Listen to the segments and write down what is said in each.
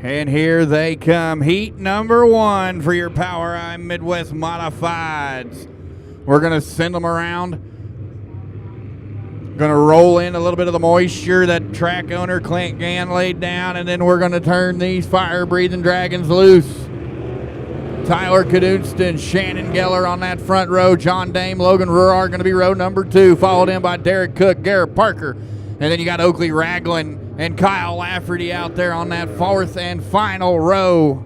And here they come, heat number 1 for your Power Eye Midwest Modifieds. We're going to send them around. Going to roll in a little bit of the moisture that track owner Clint Gann laid down, and then we're going to turn these fire-breathing dragons loose. Tyler Cadunston, Shannon Geller on that front row. John Dame, Logan Ruar going to be row number 2, followed in by Derek Cook, Garrett Parker. And then you got Oakley Ragland and Kyle Lafferty out there on that 4th and final row.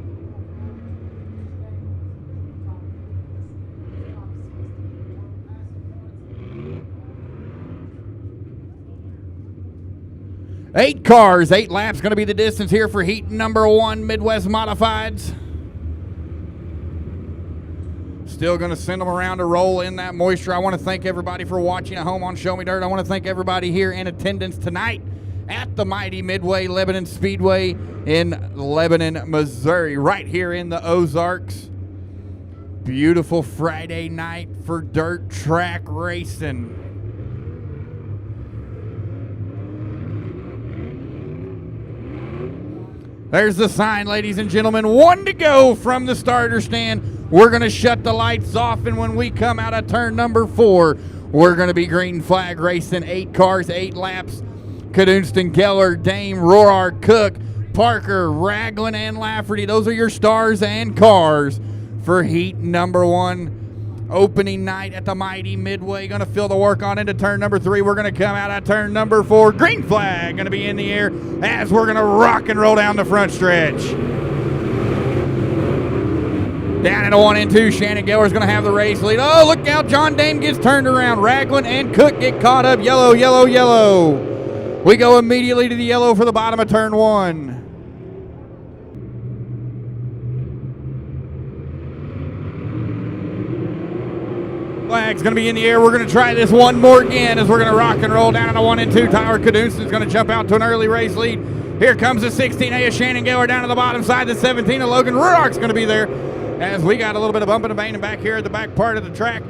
Eight cars, 8 laps going to be the distance here for heat number 1 Midwest Modifieds. Still going to send them around to roll in that moisture. I want to thank everybody for watching at home on Show Me Dirt. I want to thank everybody here in attendance tonight at the mighty Midway Lebanon Speedway in Lebanon, Missouri, right here in the Ozarks. Beautiful Friday night for dirt track racing. There's the sign, ladies and gentlemen. 1 to go from the starter stand. We're going to shut the lights off, and when we come out of turn number 4, we're going to be green flag racing. 8 cars, 8 laps. Cadunston, Geller, Dame, Roar, Cook, Parker, Ragland, and Lafferty. Those are your stars and cars for heat number 1. Opening night at the mighty Midway. Going to fill the work on into turn number 3. We're going to come out at turn number 4. Green flag going to be in the air as we're going to rock and roll down the front stretch. Down into 1 and 2, Shannon Geller's going to have the race lead. Oh, look out, John Dame gets turned around. Ragland and Cook get caught up. Yellow, yellow, yellow. We go immediately to the yellow for the bottom of turn 1. Flag's going to be in the air. We're going to try this one more again as we're going to rock and roll down into 1 and 2. Tyler Cadunston's going to jump out to an early race lead. Here comes the 16A of Shannon Geller down to the bottom side. The 17 of Logan Ruark's going to be there as we got a little bit of bumping and banging back here at the back part of the track.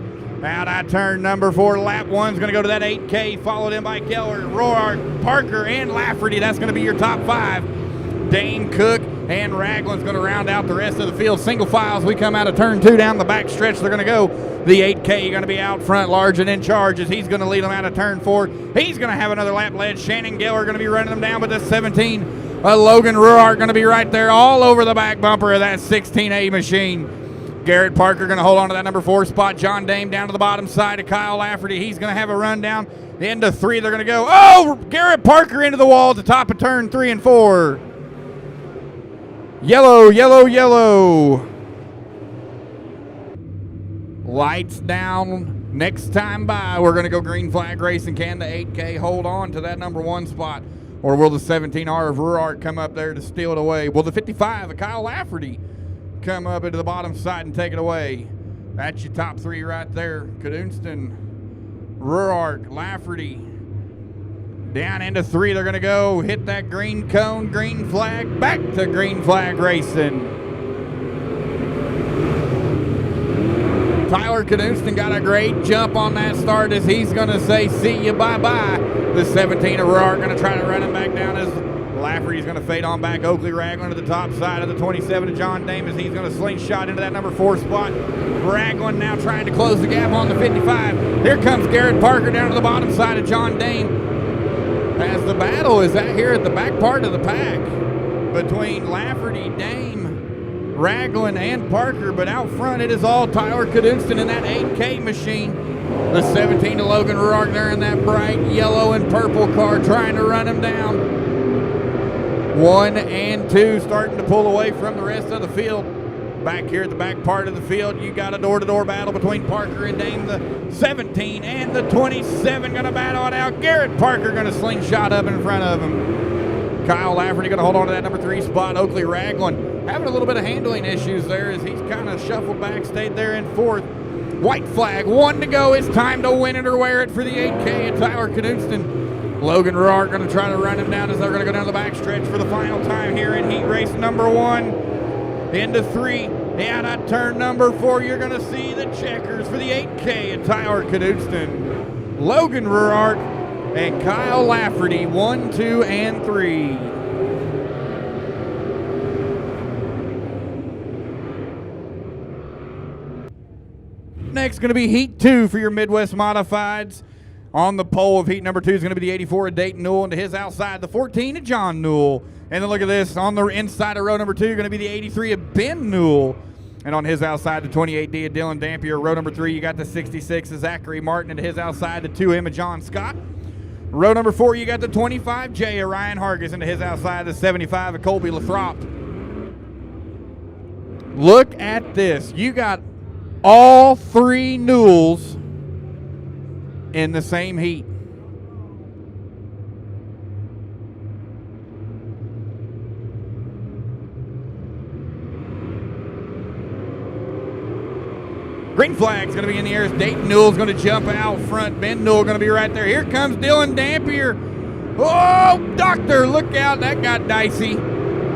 Out at turn number 4, lap 1's going to go to that 8K, followed in by Geller, Ruark, Parker, and Lafferty. That's going to be your top 5. Dane, Cook, and Ragland's going to round out the rest of the field. Single files, we come out of turn 2 down the back stretch. They're going to go. The 8K going to be out front, large and in charge as he's going to lead them out of turn 4. He's going to have another lap led. Shannon Geller going to be running them down, but the 17 Logan Ruar going to be right there all over the back bumper of that 16A machine. Garrett Parker going to hold on to that number 4 spot. John Dame down to the bottom side of Kyle Lafferty. He's going to have a run down. Into 3, they're going to go. Oh, Garrett Parker into the wall at the top of turn 3 and 4. Yellow, yellow, yellow. Lights down. Next time by, we're going to go green flag racing. Can the 8K hold on to that number 1 spot? Or will the 17R of Ruark come up there to steal it away? Will the 55 of Kyle Lafferty come up into the bottom side and take it away? That's your top 3 right there. Cadunston, Ruark, Lafferty. Down into 3, they're going to go. Hit that green cone, green flag, back to green flag racing. Tyler Cadunston got a great jump on that start as he's going to say, see you, bye-bye. The 17 of Ruark going to try to run him back down as Lafferty's going to fade on back. Oakley Ragland to the top side of the 27 of John Dame as he's going to slingshot into that number 4 spot. Ragland now trying to close the gap on the 55. Here comes Garrett Parker down to the bottom side of John Dame as the battle is out here at the back part of the pack between Lafferty, Dame, Ragland, and Parker, but out front it is all Tyler Cadunston in that 8K machine. The 17 to Logan Ruark there in that bright yellow and purple car trying to run him down. 1 and 2 starting to pull away from the rest of the field. Back here at the back part of the field, you got a door-to-door battle between Parker and Dame. The 17 and the 27 going to battle it out. Garrett Parker going to slingshot up in front of him. Kyle Lafferty going to hold on to that number 3 spot. Oakley Ragland having a little bit of handling issues there as he's kind of shuffled back, stayed there in 4th. White flag, 1 to go. It's time to win it or wear it for the 8K and Tyler Cadunston. Logan Ruark going to try to run him down as they're going to go down the back stretch for the final time here in heat race number 1. Into 3, out at turn number 4, you're going to see the checkers for the 8K and Tyler Cadunston. Logan Ruark and Kyle Lafferty, 1, 2, and 3. next, going to be Heat 2 for your Midwest Modifieds. On the pole of Heat number 2 is going to be the 84 of Dayton Newell, and to his outside, the 14 of John Newell. And then look at this, on the inside of row number 2, going to be the 83 of Ben Newell. And on his outside, the 28D of Dylan Dampier. Row number 3, you got the 66 of Zachary Martin, and to his outside, the 2M of John Scott. Row number 4, you got the 25J of Ryan Hargis, and to his outside, the 75 of Colby Lathrop. Look at this. You got all 3 Newells in the same heat. Green flag's going to be in the air as Dayton Newell's going to jump out front. Ben Newell going to be right there. Here comes Dylan Dampier. Oh, doctor, look out. That got dicey.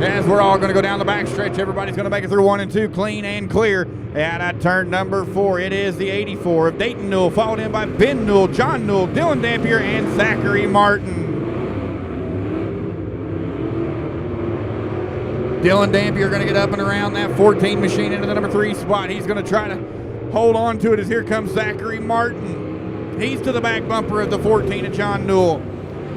As we're all going to go down the backstretch, everybody's going to make it through 1 and 2 clean and clear. Out at turn number 4, it is the 84 of Dayton Newell, followed in by Ben Newell, John Newell, Dylan Dampier, and Zachary Martin. Dylan Dampier going to get up and around that 14 machine into the number 3 spot. He's going to try to hold on to it as here comes Zachary Martin. He's to the back bumper of the 14 of John Newell.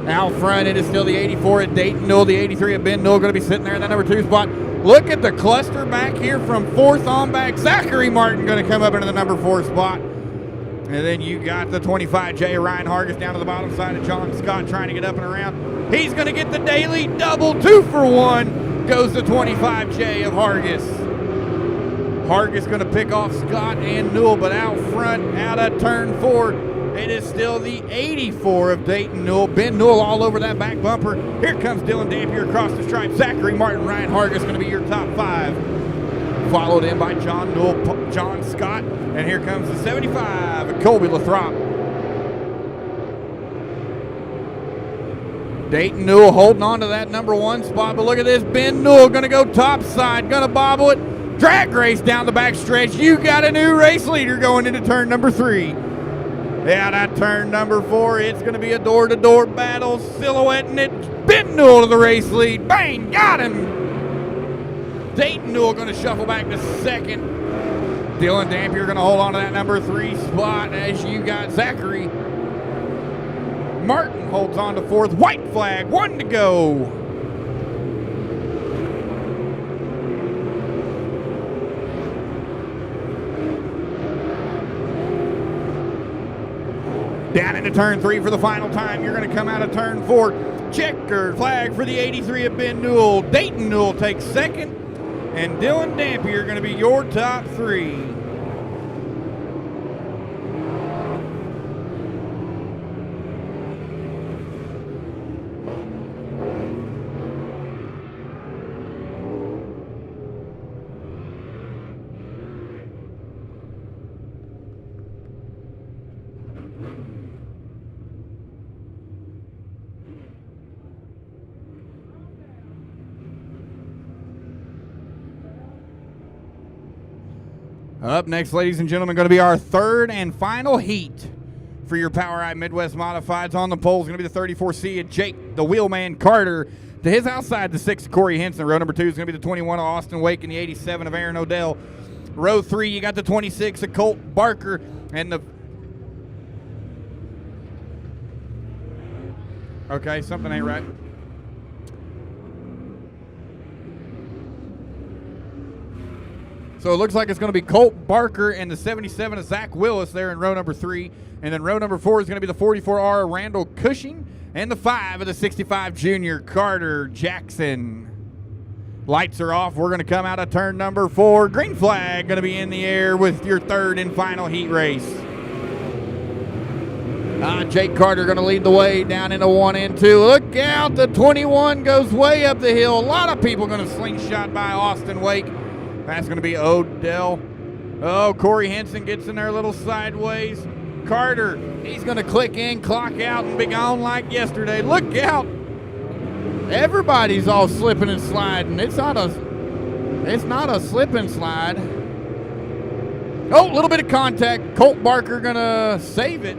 Out front, it is still the 84 at Dayton Newell, the 83 at Ben Newell going to be sitting there in that number 2 spot. Look at the cluster back here from 4th on back. Zachary Martin going to come up into the number 4 spot. And then you got the 25J Ryan Hargis down to the bottom side of John Scott trying to get up and around. He's going to get the daily double 2 for 1. Goes the 25J of Hargis. Hargis going to pick off Scott and Newell, but out front, out at turn 4, it is still the 84 of Dayton Newell. Ben Newell all over that back bumper. Here comes Dylan Dampier across the stripe. Zachary Martin, Ryan Hargis going to be your top 5. Followed in by John Newell, John Scott. And here comes the 75 of Colby Lathrop. Dayton Newell holding on to that number 1 spot. But look at this. Ben Newell going to go top side. Going to bobble it. Drag race down the back stretch. You got a new race leader going into turn number 3. Out at turn number 4, it's going to be a door-to-door battle, silhouetting it. Ben Newell to the race lead. Bang, got him. Dayton Newell going to shuffle back to 2nd. Dylan Dampier going to hold on to that number 3 spot as you got Zachary Martin holds on to 4th. White flag, 1 to go. Down into turn 3 for the final time. You're going to come out of turn 4. Checkered flag for the 83 of Ben Newell. Dayton Newell takes 2nd. And Dylan Dampier going to be your top 3. Up next, ladies and gentlemen, going to be our 3rd and final heat for your Power Eye Midwest Modifieds. On the pole is going to be the 34C of Jake, the Wheelman Carter. To his outside, the 6 of Corey Henson. Row number 2 is going to be the 21 of Austin Wake and the 87 of Aaron Odell. Row 3, you got the 26 of Colt Barker and the... Okay, something ain't right. So it looks like it's going to be Colt Barker and the 77 of Zach Willis there in row number 3. And then row number 4 is going to be the 44R Randall Cushing and the 5 of the 65 Junior Carter Jackson. Lights are off. We're going to come out of turn number 4. Green flag going to be in the air with your 3rd and final heat race. Jake Carter going to lead the way down into 1 and 2. Look out. The 21 goes way up the hill. A lot of people going to slingshot by Austin Wake. That's going to be Odell. Oh, Corey Henson gets in there a little sideways. Carter, he's going to click in, clock out, and be gone like yesterday. Look out. Everybody's all slipping and sliding. It's not a slip and slide. Oh, a little bit of contact. Colt Barker going to save it.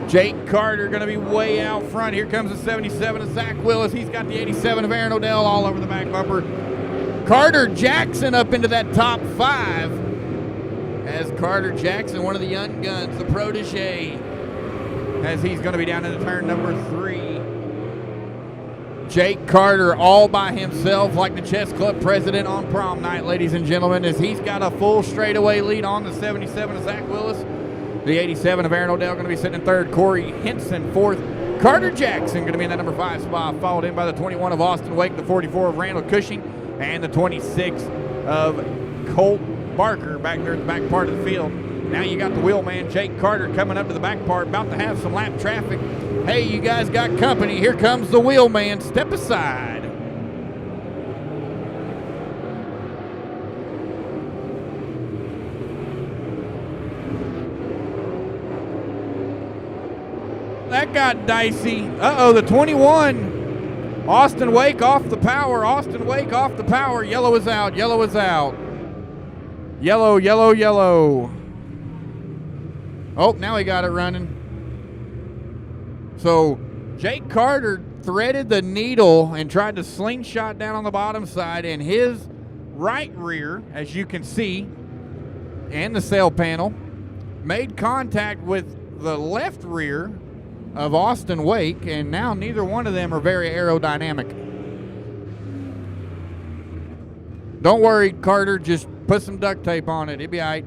Jake Carter going to be way out front. Here comes the 77 of Zach Willis. He's got the 87 of Aaron Odell all over the back bumper. Carter Jackson up into that top 5 as Carter Jackson, one of the young guns, the protege, as he's going to be down into turn number 3. Jake Carter all by himself like the chess club president on prom night, ladies and gentlemen, as he's got a full straightaway lead on the 77 of Zach Willis. The 87 of Aaron Odell going to be sitting in third. Corey Henson fourth. Carter Jackson going to be in that number 5 spot, followed in by the 21 of Austin Wake, the 44 of Randall Cushing, and the 26 of Colt Barker back there at the back part of the field. Now you got the wheelman, Jake Carter, coming up to the back part, about to have some lap traffic. Hey, you guys got company. Here comes the wheelman. Step aside. That got dicey. Uh-oh, the 21. Austin Wake off the power. Austin Wake off the power. Yellow is out. Yellow is out. Yellow, yellow, yellow. Oh, now he got it running. So Jake Carter threaded the needle and tried to slingshot down on the bottom side, and his right rear, as you can see, and the sail panel, made contact with the left rear of Austin Wake, and now neither one of them are very aerodynamic. Don't worry, Carter, just put some duct tape on it. It'll be all right.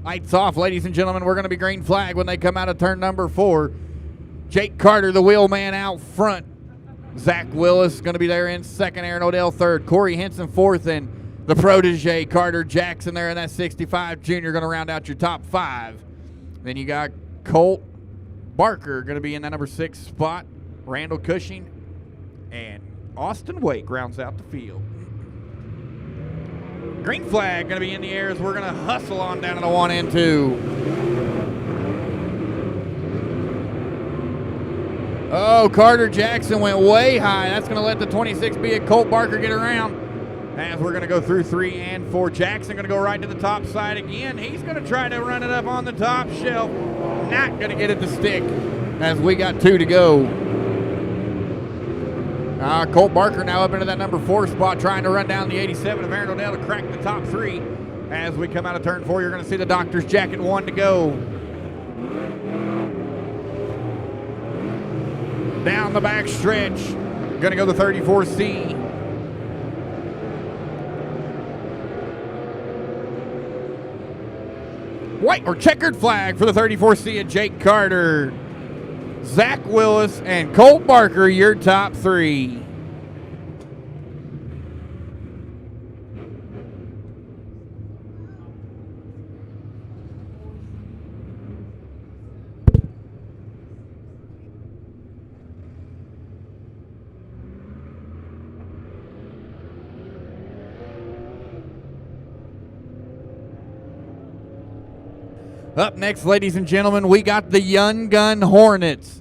Lights off, ladies and gentlemen. We're going to be green flag when they come out of turn number 4. Jake Carter, the wheelman, out front. Zach Willis going to be there in second. Aaron Odell third. Corey Henson fourth. And the protege, Carter Jackson, there in that 65 junior, going to round out your top 5. Then you got Colt Barker going to be in that number 6 spot. Randall Cushing and Austin Wake rounds out the field. Green flag going to be in the air as we're going to hustle on down to the 1 and 2. Oh, Carter Jackson went way high. That's going to let the 26 be a Colt Barker get around. As we're going to go through 3 and 4. Jackson going to go right to the top side again. He's going to try to run it up on the top shelf. Not going to get it to stick as we got 2 to go. Colt Barker now up into that number 4 spot, trying to run down the 87 of Aaron Odell to crack the top 3. As we come out of turn 4, you're going to see the doctor's jacket 1 to go. Down the back stretch, going to go the 34C. White or checkered flag for the 34C of Jake Carter. Zach Willis and Colt Barker, your top 3. Up next, ladies and gentlemen, we got the Young Gun Hornets.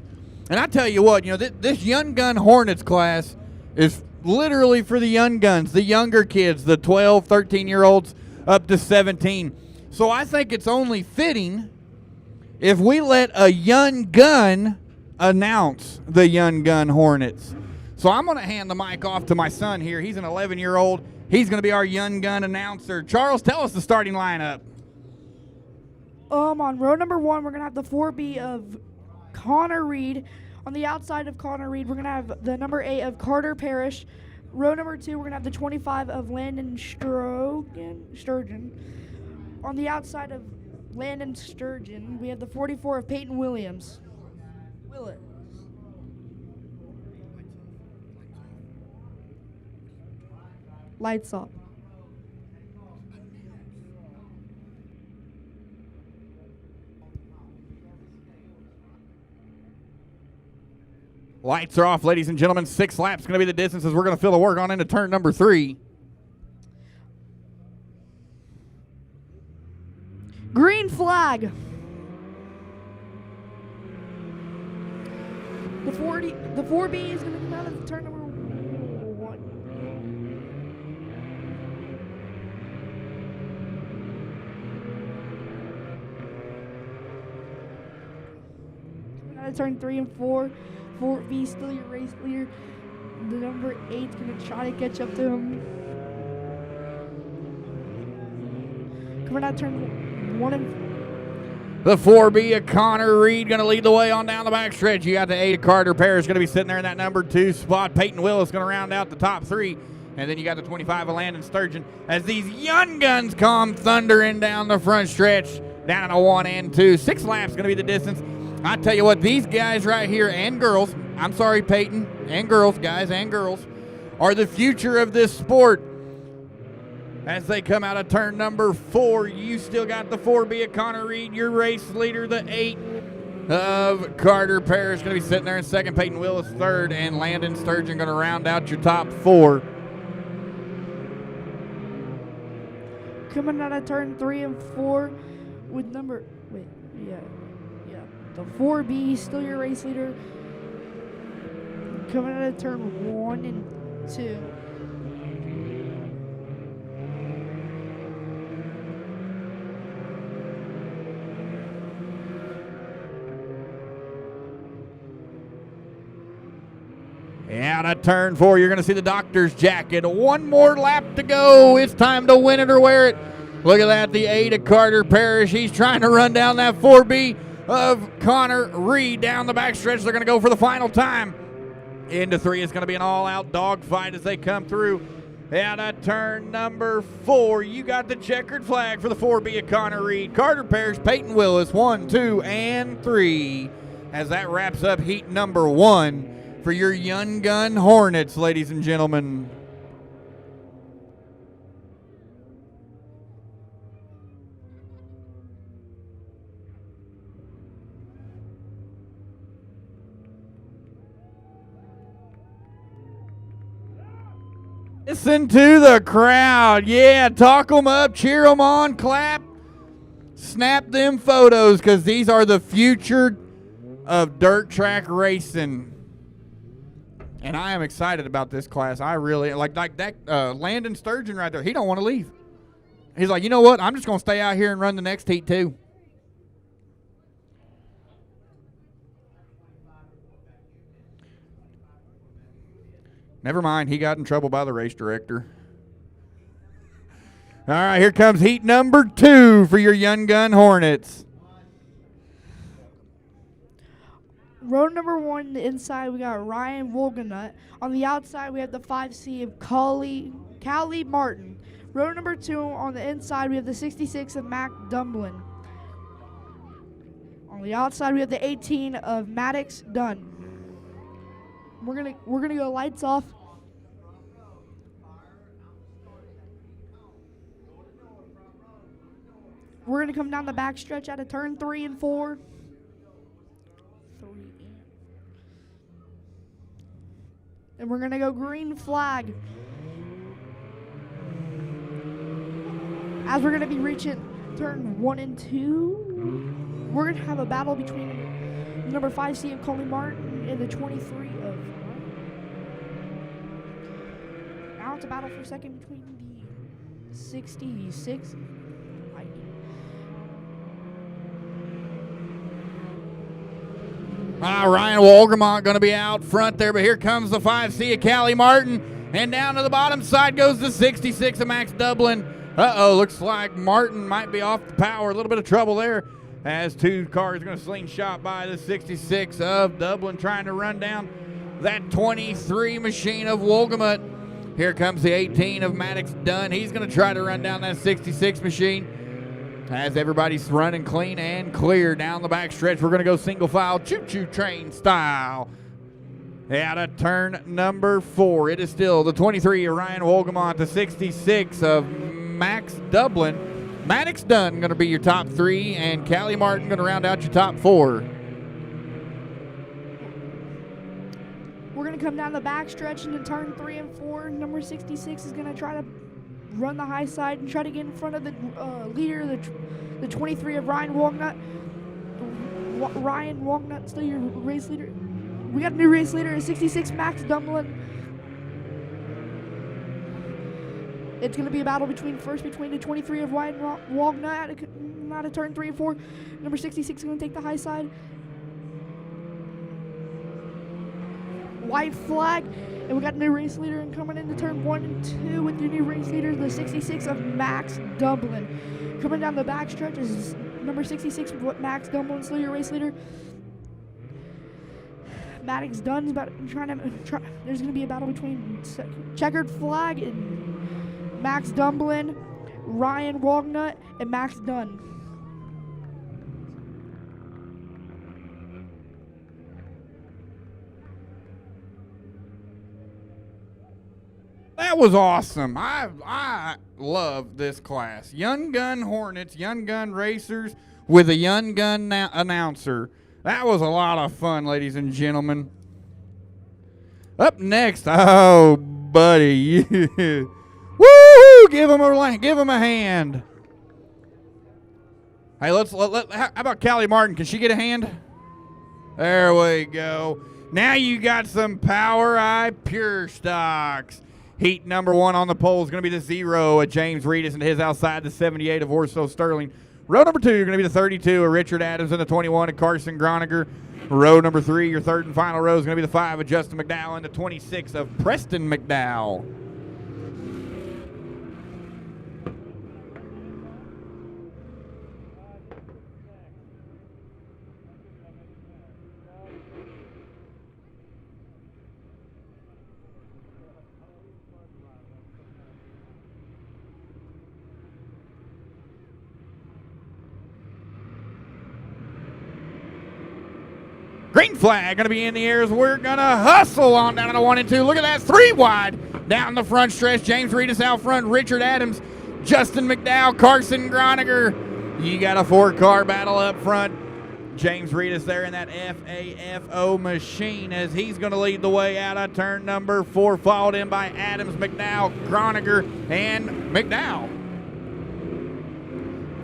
And I tell you what, you know, this Young Gun Hornets class is literally for the young guns, the younger kids, the 12, 13-year-olds up to 17. So I think it's only fitting if we let a young gun announce the Young Gun Hornets. So I'm going to hand the mic off to my son here. He's an 11-year-old. He's going to be our Young Gun announcer. Charles, tell us the starting lineup. On row number 1, we're going to have the 4B of Connor Reed. On the outside of Connor Reed, we're going to have the number 8 of Carter Parrish. row number 2, we're going to have the 25 of Landon Sturgeon. On the outside of Landon Sturgeon, we have the 44 of Peyton Willis. Lights up. Lights are off, ladies and gentlemen. 6 laps going to be the distance as we're going to fill the work on into turn number 3. Green flag. The 4B is going to come out of turn number 1. Coming out of turn 3 and 4. 4B still your race leader. The number 8 is going to try to catch up to him. Coming out of turn 1 and The 4B of Connor Reed going to lead the way on down the backstretch. You got the 8 of Carter Parrish going to be sitting there in that number 2 spot. Peyton Willis going to round out the top 3. And then you got the 25 of Landon Sturgeon as these young guns come thundering down the front stretch, down to 1 and 2. 6 laps going to be the distance. I tell you what, these guys right here and girls, I'm sorry, Peyton, and girls, guys and girls, are the future of this sport. As they come out of turn number 4, you still got the 4B of Connor Reed, your race leader, the 8 of Carter Parrish going to be sitting there in second, Peyton Willis third, and Landon Sturgeon going to round out your top 4. coming out of turn 3 and 4 with the 4B, still your race leader. Coming out of turn 1 and 2. Out of turn 4, you're going to see the doctor's jacket. 1 more lap to go. It's time to win it or wear it. Look at that, the 8 of Carter Parrish. He's trying to run down that 4B of Connor Reed down the backstretch. They're going to go for the final time. Into 3, it's going to be an all-out dogfight as they come through. Out of turn number 4, you got the checkered flag for the 4B of Connor Reed. Carter Parrish, Peyton Willis, 1, 2, and 3. As that wraps up heat number 1 for your Young Gun Hornets, ladies and gentlemen. Listen to the crowd. Yeah, talk them up, cheer them on, clap, snap them photos, because these are the future of dirt track racing. And I am excited about this class. I really like that Landon Sturgeon right there. He don't want to leave. He's like, you know what? I'm just going to stay out here and run the next heat too. Never mind, he got in trouble by the race director. All right, here comes heat number 2 for your Young Gun Hornets. Row number 1, the inside, we got Ryan Wolganut. On the outside, we have the 5C of Callie Martin. Row number 2, on the inside, we have the 66 of Mac Dumblin. On the outside, we have the 18 of Maddox Dunn. We're gonna go lights off. We're gonna come down the back stretch out of turn 3 and 4. And we're gonna go green flag. As we're gonna be reaching turn 1 and 2, we're gonna have a battle between number 5C of Coley Martin and the 23 of. Now it's a battle for second between the 66. Ryan Wolgermont going to be out front there, but here comes the 5C of Callie Martin, and down to the bottom side goes the 66 of Max Dublin. Looks like Martin might be off the power. A little bit of trouble there as 2 cars are going to slingshot by the 66 of Dublin, trying to run down that 23 machine of Wolgermont. Here comes the 18 of Maddox Dunn. He's going to try to run down that 66 machine. As everybody's running clean and clear down the back stretch, we're going to go single file, choo-choo train style. Out of turn number 4, it is still the 23 of Ryan Wolgamont, the 66 of Max Dublin. Maddox Dunn going to be your top 3, and Callie Martin going to round out your top 4. We're going to come down the back stretch into turn 3 and 4. Number 66 is going to try to run the high side and try to get in front of the leader, the 23 of Ryan Walnut. Ryan Walnut, still your race leader. We got a new race leader, 66 Max Dumlin. It's going to be a battle between the 23 of Ryan Walnut out of turn 3 and 4. Number 66 is going to take the high side. White flag. And we got a new race leader and coming into turn 1 and 2 with your new race leader, the 66 of Max Dublin. Coming down the back stretch is number 66, Max Dublin, still your race leader. Maddox Dunn's about there's going to be a battle between checkered flag and Max Dublin, Ryan Walnut, and Max Dunn. That was awesome. I love this class. Young Gun Hornets, Young Gun Racers with a Young Gun announcer. That was a lot of fun, ladies and gentlemen. Up next, oh, buddy. Woo! Give him a hand. Hey, how about Callie Martin? Can she get a hand? There we go. Now you got some Power Eye Pure Stocks. Heat number 1 on the pole is going to be the 0 of James Reedus and his outside, the 78 of Orso Sterling. Row number 2, you're going to be the 32 of Richard Adams and the 21 of Carson Groniger. Row number 3, your third and final row is going to be the 5 of Justin McDowell and the 26 of Preston McDowell. Green flag going to be in the air as we're going to hustle on down to the 1 and 2. Look at that, 3 wide down the front stretch. James Reedus out front, Richard Adams, Justin McDowell, Carson Groniger. You got a 4-car battle up front. James Reedus there in that FAFO machine as he's going to lead the way out of turn number 4, followed in by Adams, McDowell, Groniger, and McDowell.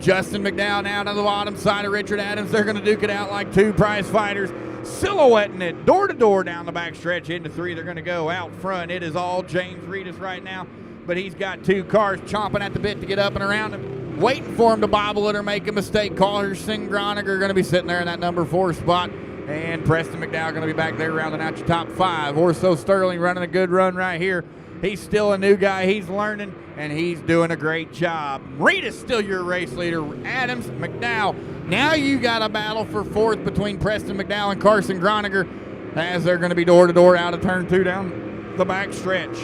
Justin McDowell now to the bottom side of Richard Adams. They're going to duke it out like 2 prize fighters, silhouetting it door to door down the back stretch into 3. They're going to go out front. It is all James Reedus right now, but he's got 2 cars chomping at the bit to get up and around him, waiting for him to bobble it or make a mistake. Carson Groniger going to be sitting there in that number 4 spot, and Preston McDowell going to be back there rounding out your top 5. Orso Sterling running a good run right here. He's still a new guy. He's learning, and he's doing a great job. Reedus still your race leader. Adams, McDowell. Now you got a battle for 4th between Preston McDowell and Carson Groniger as they're going to be door to door out of turn 2 down the back stretch.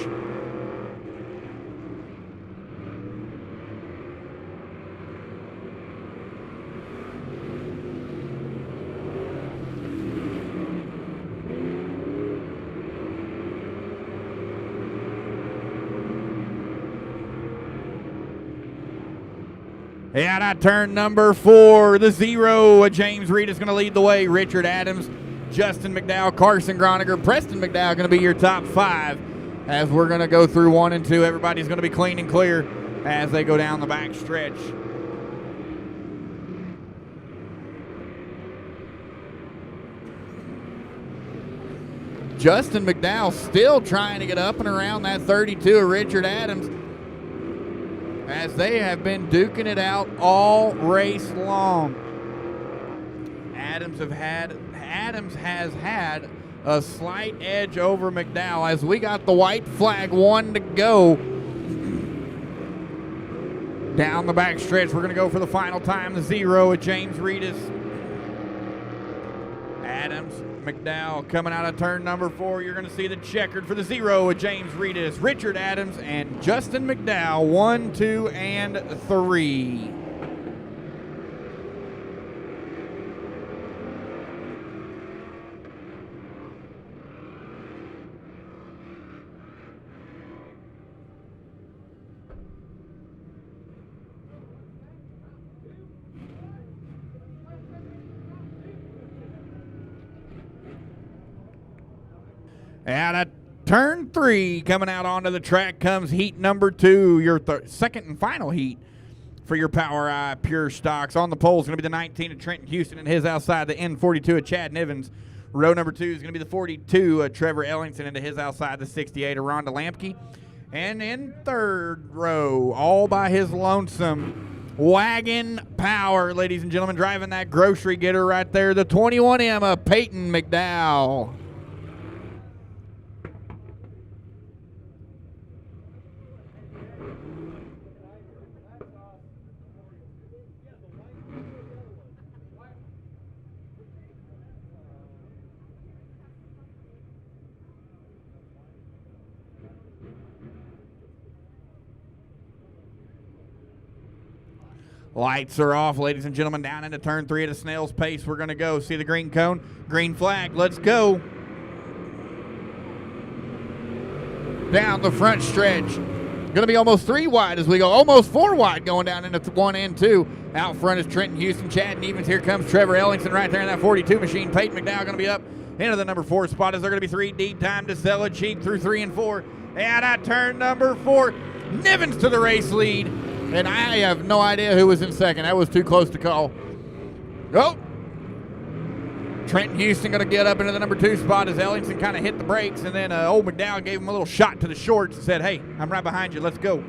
Out at turn number 4, the 0 James Reed is going to lead the way. Richard Adams, Justin McDowell, Carson Groniger, Preston McDowell going to be your top 5 as we're going to go through 1 and 2. Everybody's going to be clean and clear as they go down the back stretch. Justin McDowell still trying to get up and around that 32 of Richard Adams, as they have been duking it out all race long. Adams has had a slight edge over McDowell as we got the white flag, 1 to go. Down the back stretch, we're going to go for the final time, the 0 of James Reedus. Adams, McDowell coming out of turn number 4. You're going to see the checkered for the 0 with James Reedus, Richard Adams, and Justin McDowell, 1, 2, and 3. Out of turn 3, coming out onto the track comes heat number 2, your second and final heat for your Power Eye Pure Stocks. On the pole is going to be the 19 of Trenton Houston and his outside, the N42 of Chad Nivens. Row number 2 is going to be the 42 of Trevor Ellingson and his outside, the 68 of Rhonda Lampke. And in third row, all by his lonesome, Wagon Power, ladies and gentlemen, driving that grocery getter right there, the 21M of Peyton McDowell. Lights are off, ladies and gentlemen. Down into turn 3 at a snail's pace. We're going to go. See the green cone? Green flag. Let's go. Down the front stretch. Going to be almost 3 wide as we go. Almost 4 wide going down into 1 and 2. Out front is Trenton Houston, Chad Nivens. Here comes Trevor Ellingson right there in that 42 machine. Peyton McDowell going to be up into the number 4 spot as they're going to be 3 deep. Time to sell it cheap through 3 and 4. And at turn number 4, Nivens to the race lead. And I have no idea who was in second. That was too close to call. Oh! Trenton Houston going to get up into the number 2 spot as Ellingson kind of hit the brakes. And then old McDowell gave him a little shot to the shorts and said, hey, I'm right behind you. Let's go.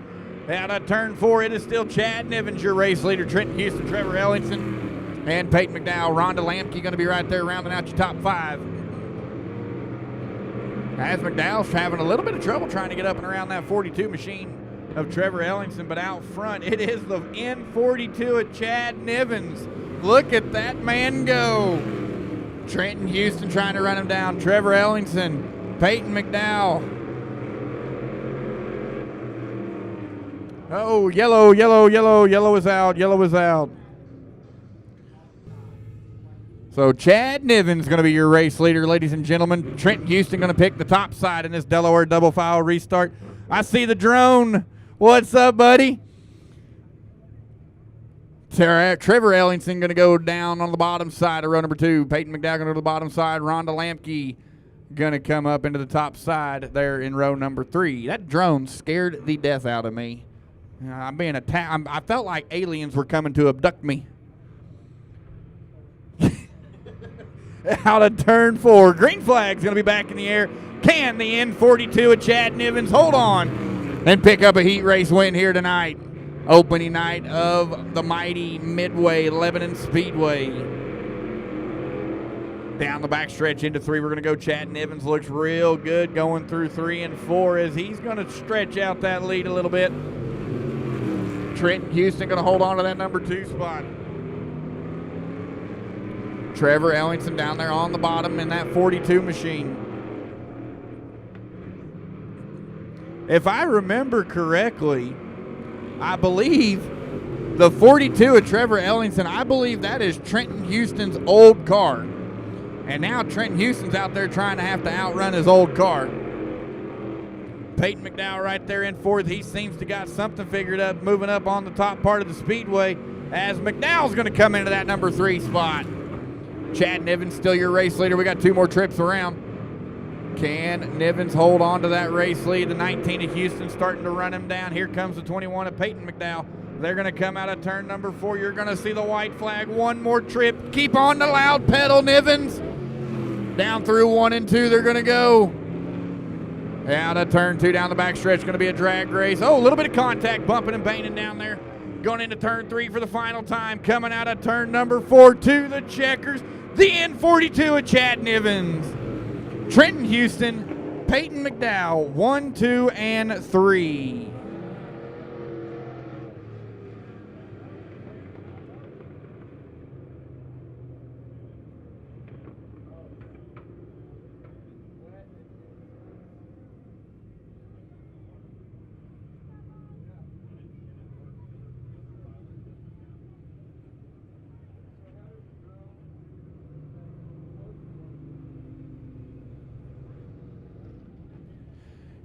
Out of turn 4, it is still Chad Nivens, your race leader. Trenton Houston, Trevor Ellingson, and Peyton McDowell. Rhonda Lampke going to be right there rounding out your top 5. As McDowell's having a little bit of trouble trying to get up and around that 42 machine of Trevor Ellingson, but out front it is the N42 of Chad Nivens. Look at that man go. Trenton Houston trying to run him down. Trevor Ellingson, Peyton McDowell. Oh, yellow, yellow, yellow, yellow is out, yellow is out. So Chad Nivens going to be your race leader, ladies and gentlemen. Trenton Houston going to pick the top side in this Delaware double file restart. I see the drone. What's up, buddy? Trevor Ellingson going to go down on the bottom side of row number 2. Peyton McDowell going to the bottom side. Rhonda Lampke going to come up into the top side there in row number 3. That drone scared the death out of me. I'm being attacked. I felt like aliens were coming to abduct me. Out of turn 4. Green flag's going to be back in the air. Can the N42 of Chad Nivens hold on and pick up a heat race win here tonight? Opening night of the mighty Midway Lebanon Speedway. Down the backstretch into 3, we're going to go. Chad Nivens looks real good going through 3 and 4 as he's going to stretch out that lead a little bit. Trenton Houston going to hold on to that number 2 spot. Trevor Ellingson down there on the bottom in that 42 machine. If I remember correctly, I believe the 42 of Trevor Ellingson, I believe that is Trenton Houston's old car. And now Trenton Houston's out there trying to have to outrun his old car. Peyton McDowell right there in 4th. He seems to got something figured up, moving up on the top part of the speedway as McDowell's going to come into that number 3 spot. Chad Nivens still your race leader. We got 2 more trips around. Can Nivens hold on to that race lead? The 19 of Houston starting to run him down. Here comes the 21 of Peyton McDowell. They're going to come out of turn number 4. You're going to see the white flag. 1 more trip. Keep on the loud pedal, Nivens. Down through 1 and 2, they're going to go. Out of turn 2, down the backstretch, going to be a drag race. Oh, a little bit of contact, bumping and banging down there. Going into turn 3 for the final time. Coming out of turn number 4 to the checkers. The N42 of Chad Nivens. Trenton Houston, Peyton McDowell, 1, 2, and 3.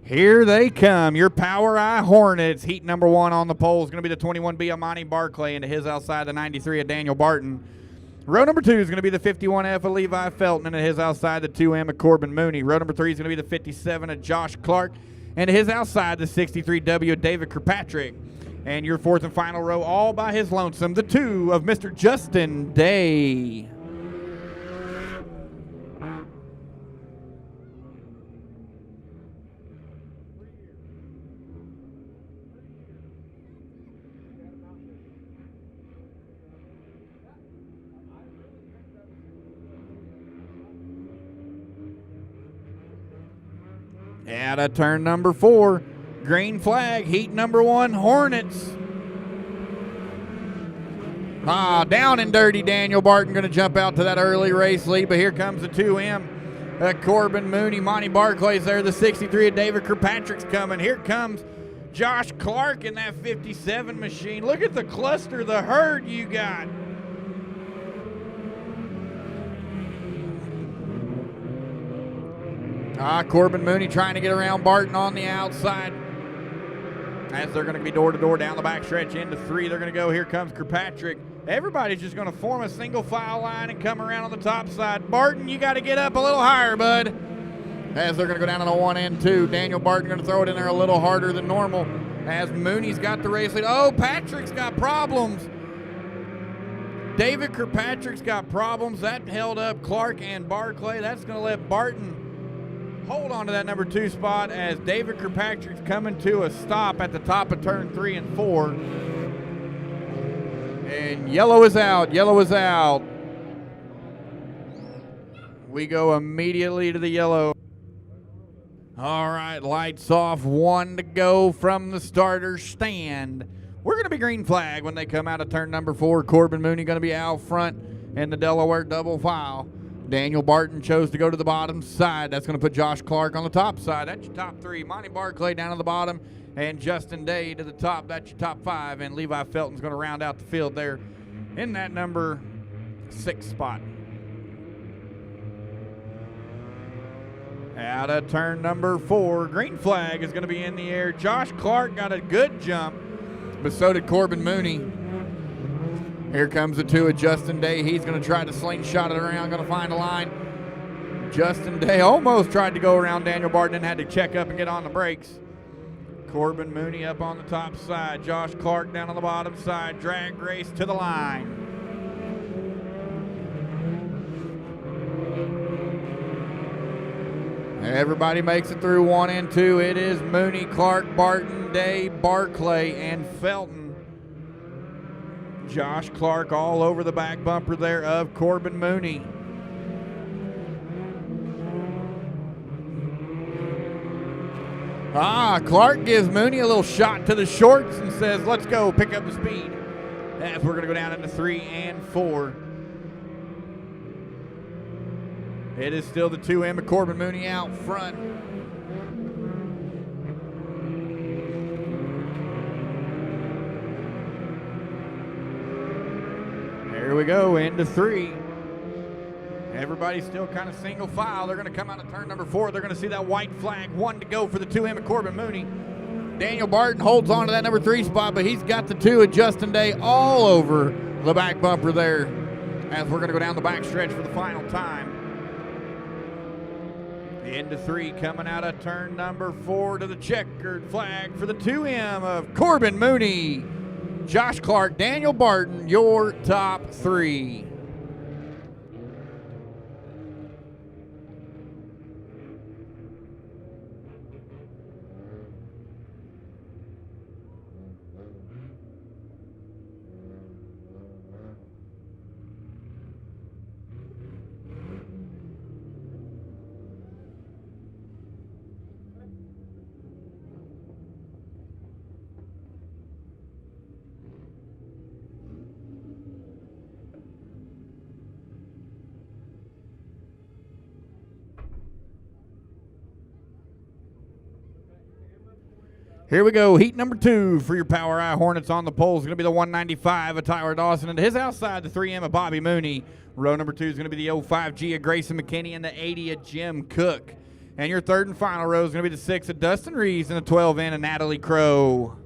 Here they come, your Power Eye Hornets. Heat number 1 on the pole is going to be the 21B Amani Barclay, into his outside the 93 of Daniel Barton. Row number 2 is going to be the 51F of Levi Felton, and his outside the 2M of Corbin Mooney. Row number 3 is going to be the 57 of Josh Clark, and his outside the 63W of David Kirkpatrick. And your 4th and final row, all by his lonesome, the 2 of Mr. Justin Day. Out of turn number 4, green flag, heat number 1, Hornets. Down and dirty, Daniel Barton going to jump out to that early race lead, but here comes the 2M. Corbin Mooney, Monty Barclay's there, the 63 of David Kirkpatrick's coming. Here comes Josh Clark in that 57 machine. Look at the cluster, the herd you got. Corbin Mooney trying to get around Barton on the outside. As they're going to be door-to-door down the backstretch into 3, they're going to go. Here comes Kirkpatrick. Everybody's just going to form a single file line and come around on the top side. Barton, you got to get up a little higher, bud. As they're going to go down on the 1 and 2. Daniel Barton going to throw it in there a little harder than normal. As Mooney's got the race lead. Oh, Patrick's got problems. David Kirkpatrick's got problems. That held up Clark and Barclay. That's going to let Barton hold on to that number 2 spot as David Kirkpatrick's coming to a stop at the top of turn 3 and 4. And yellow is out. Yellow is out. We go immediately to the yellow. All right, lights off. 1 to go from the starter stand. We're going to be green flag when they come out of turn number 4. Corbin Mooney going to be out front in the Delaware double file. Daniel Barton chose to go to the bottom side. That's going to put Josh Clark on the top side. That's your top 3. Monty Barclay down to the bottom, and Justin Day to the top. That's your top 5. And Levi Felton's going to round out the field there in that number 6 spot. Out of turn number 4, green flag is going to be in the air. Josh Clark got a good jump, but so did Corbin Mooney. Here comes the 2 of Justin Day. He's going to try to slingshot it around, going to find a line. Justin Day almost tried to go around Daniel Barton and had to check up and get on the brakes. Corbin Mooney up on the top side. Josh Clark down on the bottom side. Drag race to the line. Everybody makes it through 1 and 2. It is Mooney, Clark, Barton, Day, Barclay, and Felton. Josh Clark all over the back bumper there of Corbin Mooney. Clark gives Mooney a little shot to the shorts and says, let's go, pick up the speed. As we're going to go down into 3 and 4. It is still the 2M of Corbin Mooney out front. Here we go into 3. Everybody's still kind of single file. They're going to come out of turn number 4. They're going to see that white flag. 1 to go for the 2M of Corbin Mooney. Daniel Barton holds on to that number 3 spot, but he's got the 2 of Justin Day all over the back bumper there as we're going to go down the back stretch for the final time. Into 3, coming out of turn number 4 to the checkered flag for the 2M of Corbin Mooney. Josh Clark, Daniel Barton, your top 3. Here we go, heat number 2 for your Power Eye Hornets on the pole is going to be the 195 of Tyler Dawson, and his outside, the 3M of Bobby Mooney. Row number 2 is going to be the 05G of Grayson McKinney and the 80 of Jim Cook. And your third and final row is going to be the 6 of Dustin Reeves and the 12 in of Natalie Crow.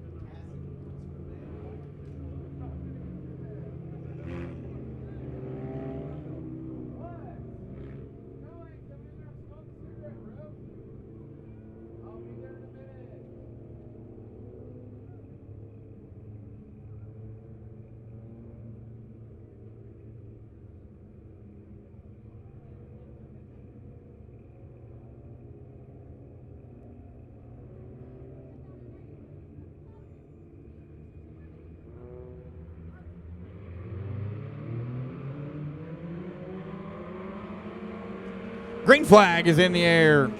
Green flag is in the air.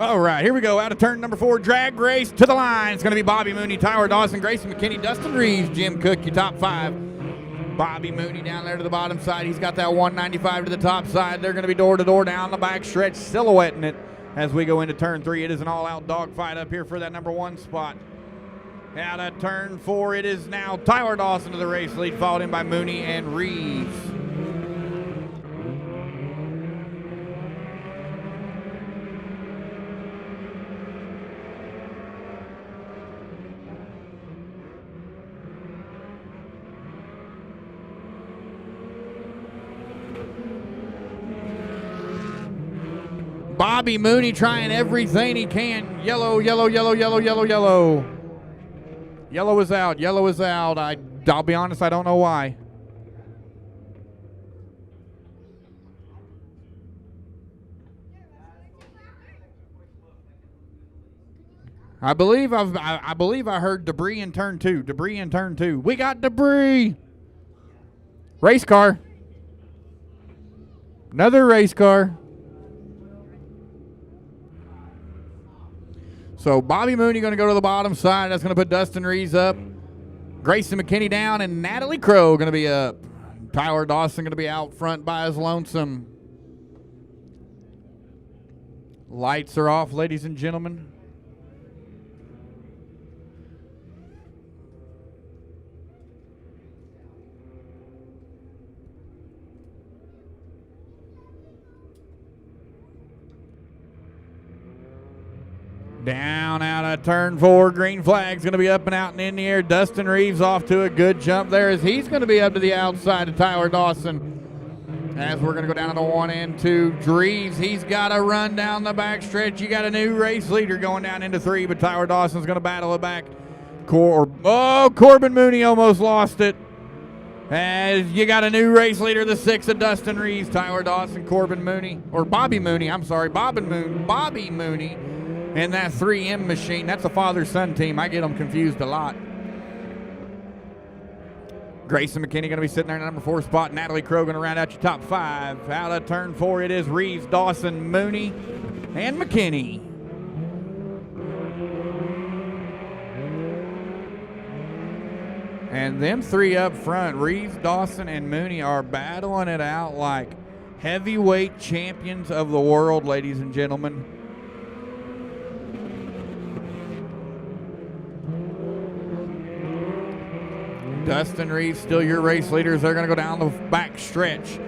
All right, here we go. Out of turn number 4, drag race to the line. It's going to be Bobby Mooney, Tyler Dawson, Grayson McKinney, Dustin Reeves, Jim Cook, your top 5. Bobby Mooney down there to the bottom side. He's got that 195 to the top side. They're going to be door to door down the back stretch, silhouetting it as we go into turn 3. It is an all-out dogfight up here for that number 1 spot. Out of turn 4, it is now Tyler Dawson to the race lead, followed in by Mooney and Reeves. Bobby Mooney trying everything he can. Yellow, yellow, yellow, yellow, yellow, yellow. Yellow is out. Yellow is out. I'll be honest, I don't know why. I believe I heard debris in turn 2. Debris in turn 2. We got debris. Race car. Another race car. So Bobby Mooney going to go to the bottom side. That's going to put Dustin Reeves up. Grayson McKinney down, and Natalie Crow going to be up. Tyler Dawson going to be out front by his lonesome. Lights are off, ladies and gentlemen. Down out of turn 4, green flag's going to be up and out and in the air. Dustin Reeves off to a good jump there as he's going to be up to the outside of Tyler Dawson. As we're going to go down to the 1 and 2. Reeves, he's got to run down the back stretch. You got a new race leader going down into 3, but Tyler Dawson's going to battle it back. Corbin Mooney almost lost it. As you got a new race leader, the 6 of Dustin Reeves, Tyler Dawson, Corbin Mooney, or Bobby Mooney, I'm sorry, Bobby Mooney. And that 3M machine, that's a father-son team. I get them confused a lot. Grayson McKinney going to be sitting there in the number 4 spot. Natalie Crow going to round out your top 5. Out of turn 4, it is Reeves, Dawson, Mooney, and McKinney. And them 3 up front, Reeves, Dawson, and Mooney are battling it out like heavyweight champions of the world, ladies and gentlemen. Dustin Reeves still your race leaders. They're going to go down the back stretch.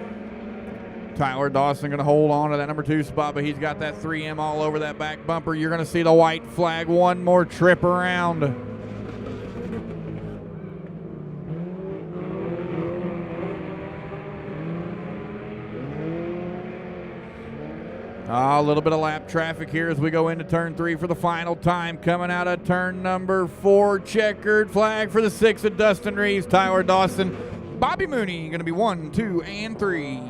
Tyler Dawson going to hold on to that number 2 spot, but he's got that 3M all over that back bumper. You're going to see the white flag one more trip around. A little bit of lap traffic here as we go into turn 3 for the final time. Coming out of turn number 4, checkered flag for the 6 of Dustin Reeves, Tyler Dawson, Bobby Mooney. Going to be 1, 2, and 3.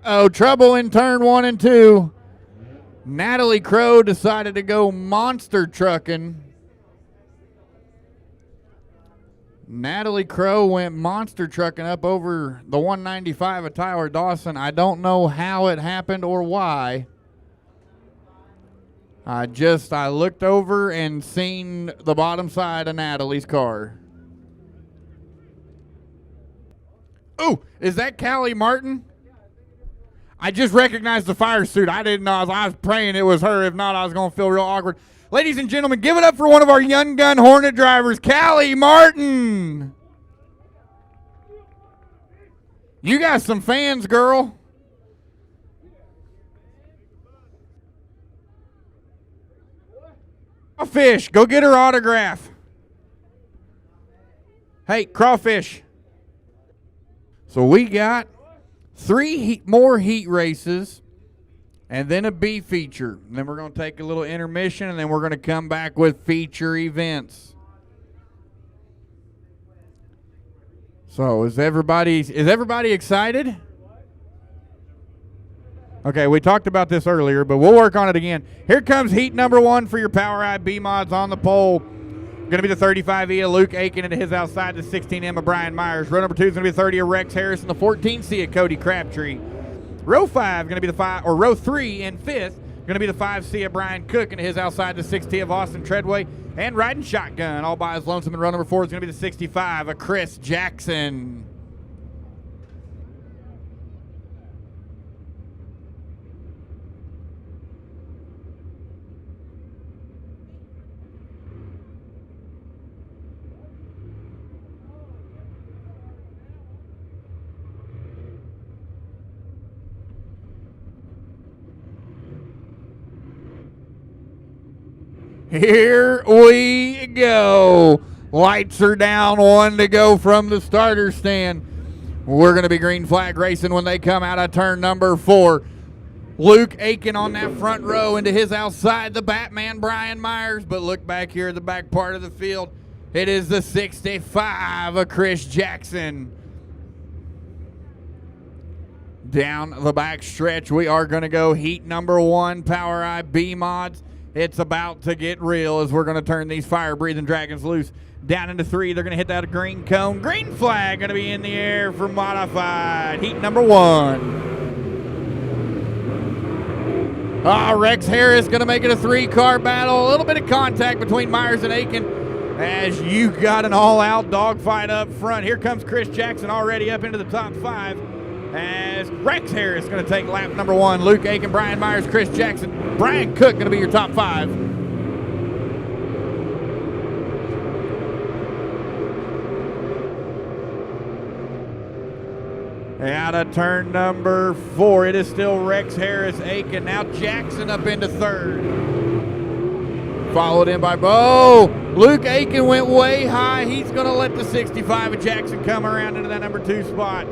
Oh, trouble in turn 1 and 2. Natalie Crow decided to go monster trucking. Natalie Crow went monster trucking up over the 195 of Tyler Dawson. I don't know how it happened or why. I looked over and seen the bottom side of Natalie's car. Oh, is that Callie Martin? I just recognized the fire suit. I didn't know. I was praying it was her. If not, I was going to feel real awkward. Ladies and gentlemen, give it up for one of our young gun Hornet drivers, Callie Martin. You got some fans, girl. Crawfish, go get her autograph. Hey, Crawfish. So we got 3 more heat races and then a B feature. And then we're going to take a little intermission, and then we're going to come back with feature events. So is everybody excited? Okay, we talked about this earlier, but we'll work on it again. Here comes heat number 1 for your Power IB mods on the pole. Going to be the 35E of Luke Aiken into his outside, the 16M of Brian Myers. Row number 2 is going to be the 30 of Rex Harris and the 14C of Cody Crabtree. Row 5 going to be the 5, or row 3 and 5th going to be the 5C of Brian Cook into his outside, the 6T of Austin Treadway. And riding shotgun all by his lonesome in row number 4 is going to be the 65 of Chris Jackson. Here we go. Lights are down, 1 to go from the starter stand. We're going to be green flag racing when they come out of turn number 4. Luke Aiken on that front row into his outside, the Batman Brian Myers. But look back here at the back part of the field. It is the 65 of Chris Jackson. Down the back stretch, we are going to go heat number 1, Power IB mods. It's about to get real as we're going to turn these fire-breathing dragons loose. Down into 3, they're going to hit that green cone. Green flag going to be in the air for modified. Heat number 1. Rex Harris going to make it a 3-car battle. A little bit of contact between Myers and Aiken as you got an all-out dogfight up front. Here comes Chris Jackson already up into the top 5. As Rex Harris going to take lap number 1. Luke Aiken, Brian Myers, Chris Jackson, Brian Cook going to be your top 5. Out of turn number 4, it is still Rex Harris, Aiken. Now Jackson up into 3rd. Followed in by Luke Aiken went way high. He's going to let the 65 of Jackson come around into that number 2 spot.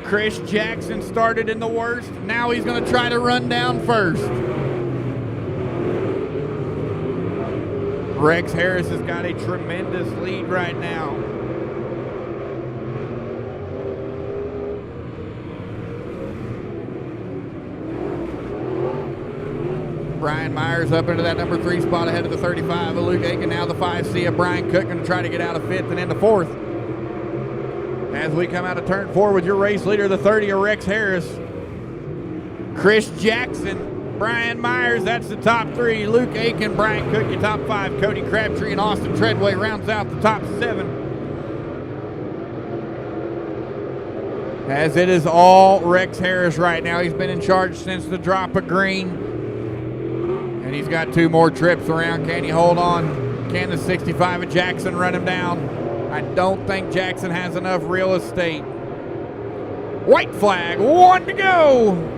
Chris Jackson started in the worst. Now he's going to try to run down first. Rex Harris has got a tremendous lead right now. Brian Myers up into that number 3 spot ahead of the 35 of Luke Aiken. Now the 5C of Brian Cook going to try to get out of 5th and into 4th. As we come out of turn 4 with your race leader, the 30 of Rex Harris. Chris Jackson, Brian Myers, that's the top 3. Luke Aiken, Brian Cook, your top 5. Cody Crabtree and Austin Treadway rounds out the top 7. As it is all Rex Harris right now. He's been in charge since the drop of green. And he's got 2 more trips around. Can he hold on? Can the 65 of Jackson run him down? I don't think Jackson has enough real estate. White flag, 1 to go.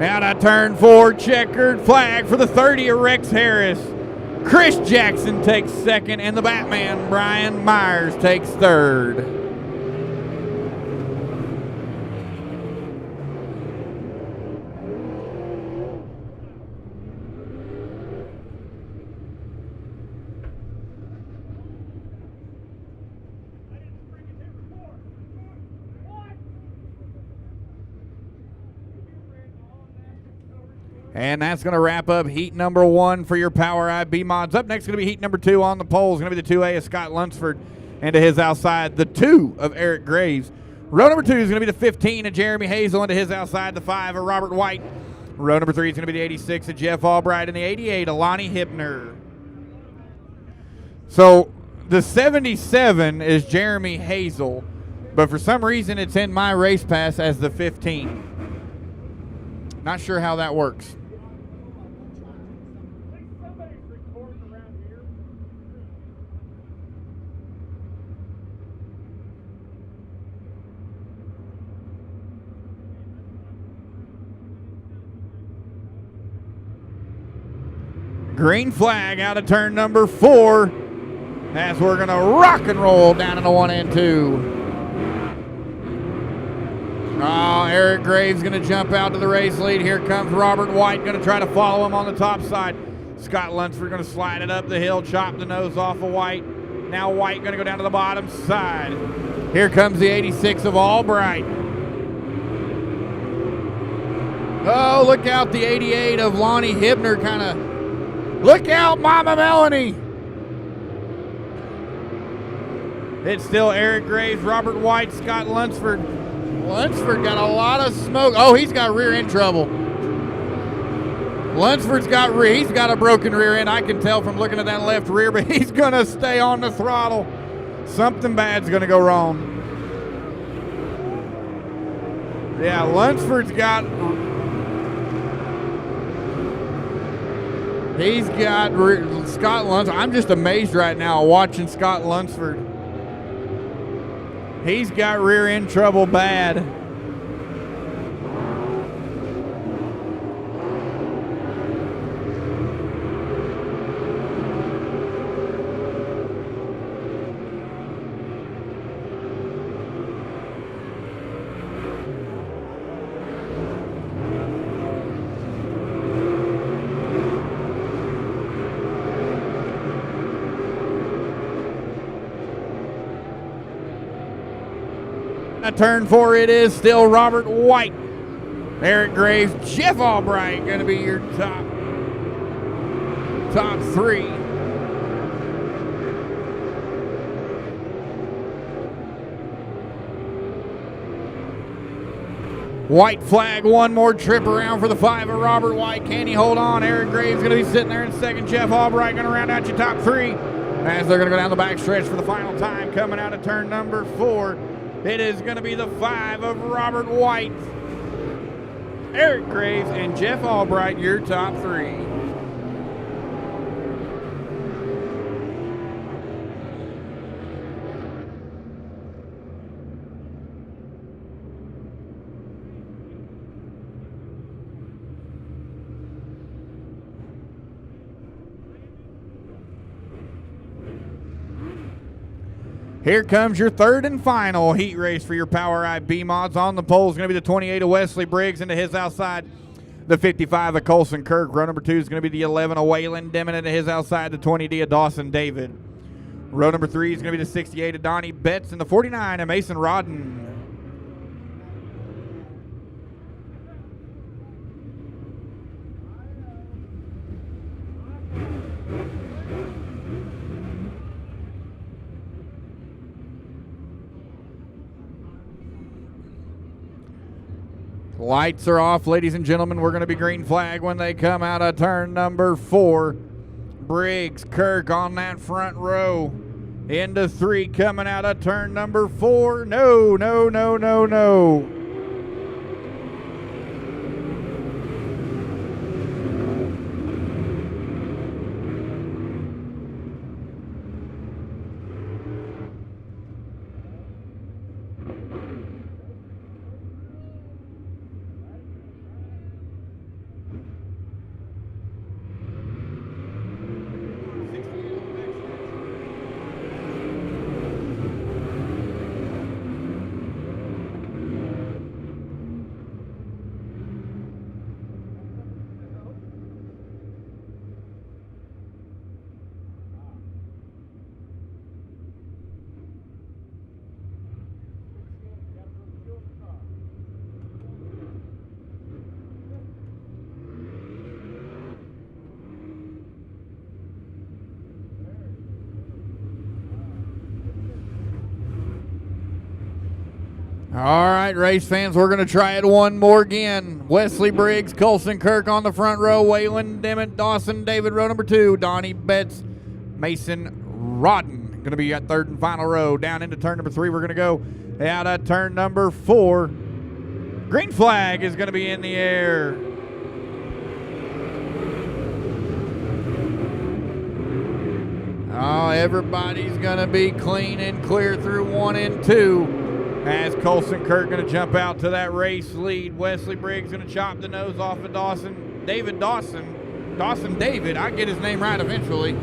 Out of turn 4, checkered flag for the 30 of Rex Harris. Chris Jackson takes 2nd, and the Batman, Brian Myers, takes 3rd. And that's going to wrap up heat number 1 for your Power IB mods. Up next is going to be heat number 2 on the pole. It's going to be the 2A of Scott Lunsford into his outside, the 2 of Eric Graves. Row number 2 is going to be the 15 of Jeremy Hazel into his outside, the 5 of Robert White. Row number 3 is going to be the 86 of Jeff Albright and the 88 of Lonnie Hibner. So the 77 is Jeremy Hazel, but for some reason it's in my race pass as the 15. Not sure how that works. Green flag out of turn number 4 as we're going to rock and roll down into 1 and 2. Oh, Eric Graves going to jump out to the race lead. Here comes Robert White, going to try to follow him on the top side. Scott Lunsford going to slide it up the hill, chop the nose off of White. Now White going to go down to the bottom side. Here comes the 86 of Albright. Oh, look out, the 88 of Lonnie Hibner kind of. Look out, Mama Melanie. It's still Eric Graves, Robert White, Scott Lunsford. Lunsford got a lot of smoke. Oh, he's got rear end trouble. Lunsford's got he's got a broken rear end. I can tell from looking at that left rear, but he's going to stay on the throttle. Something bad's going to go wrong. Yeah, Lunsford's got... He's got Scott Lunsford. I'm just amazed right now watching Scott Lunsford. He's got rear end trouble bad. Turn 4, it is still Robert White, Eric Graves, Jeff Albright going to be your top 3. White flag, one more trip around for the 5 of Robert White. Can he hold on? Eric Graves going to be sitting there in second. Jeff Albright going to round out your top 3 as they're going to go down the back stretch for the final time. Coming out of turn number 4. It is going to be the 5 of Robert White, Eric Graves, and Jeff Albright, your top 3. Here comes your third and final heat race for your Power IB mods. On the pole is going to be the 28 of Wesley Briggs into his outside. The 55 of Colson Kirk. Row number 2 is going to be the 11 of Waylon Demon into his outside. The 20D of Dawson David. Row number 3 is going to be the 68 of Donnie Betts and the 49 of Mason Rodden. Lights are off, ladies and gentlemen. We're going to be green flag when they come out of turn number 4. Briggs, Kirk on that front row. Into 3 coming out of turn number 4. No, no, no, no, no. All right, race fans, we're going to try it one more again. Wesley Briggs, Colson Kirk on the front row, Waylon Dimmitt, Dawson David, row number 2, Donnie Betts, Mason Rodden. Going to be at third and final row. Down into turn number 3, we're going to go out at turn number 4. Green flag is going to be in the air. Oh, everybody's going to be clean and clear through 1 and 2. As Colson Kirk going to jump out to that race lead. Wesley Briggs going to chop the nose off of Dawson David, I get his name right eventually.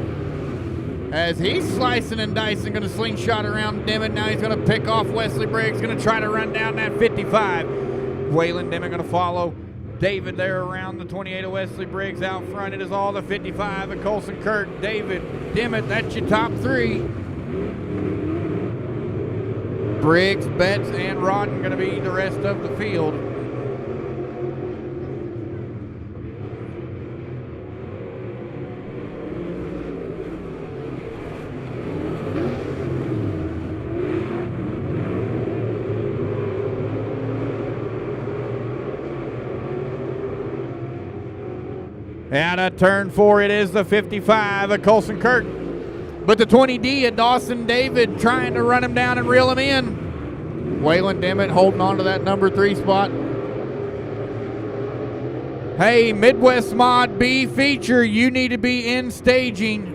As he's slicing and dicing, going to slingshot around Dimmitt. Now he's going to pick off Wesley Briggs, going to try to run down that 55. Waylon Dimmitt going to follow David there around the 28 of Wesley Briggs. Out front, it is all the 55 of Colson Kirk. David, Dimmitt, that's your top 3. Briggs, Betts, and Rodden going to be the rest of the field. Out of turn 4, it is the 55 of Colson Kirk. But the 20D of Dawson David trying to run him down and reel him in. Waylon Dimmitt holding on to that number 3 spot. Hey, Midwest Mod B feature, you need to be in staging.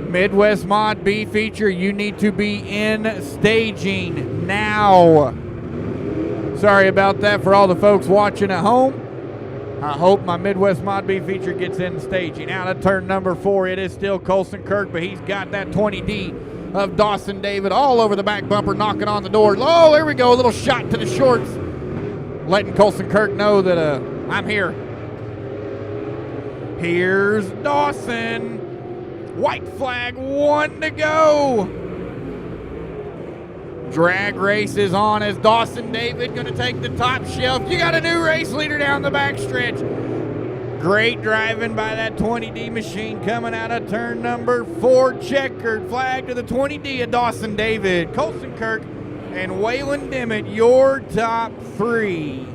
Midwest Mod B feature, you need to be in staging now. Sorry about that for all the folks watching at home. I hope my Midwest Mod B feature gets in staging. Out of turn number 4, it is still Colson Kirk, but he's got that 20D of Dawson David all over the back bumper, knocking on the door. Oh, there we go, a little shot to the shorts, letting Colson Kirk know that I'm here. Here's Dawson. White flag, 1 to go. Drag race is on as Dawson David going to take the top shelf. You got a new race leader down the backstretch. Great driving by that 20D machine coming out of turn number 4. Checkered flag to the 20D of Dawson David. Colson Kirk and Waylon Dimmitt, your top 3.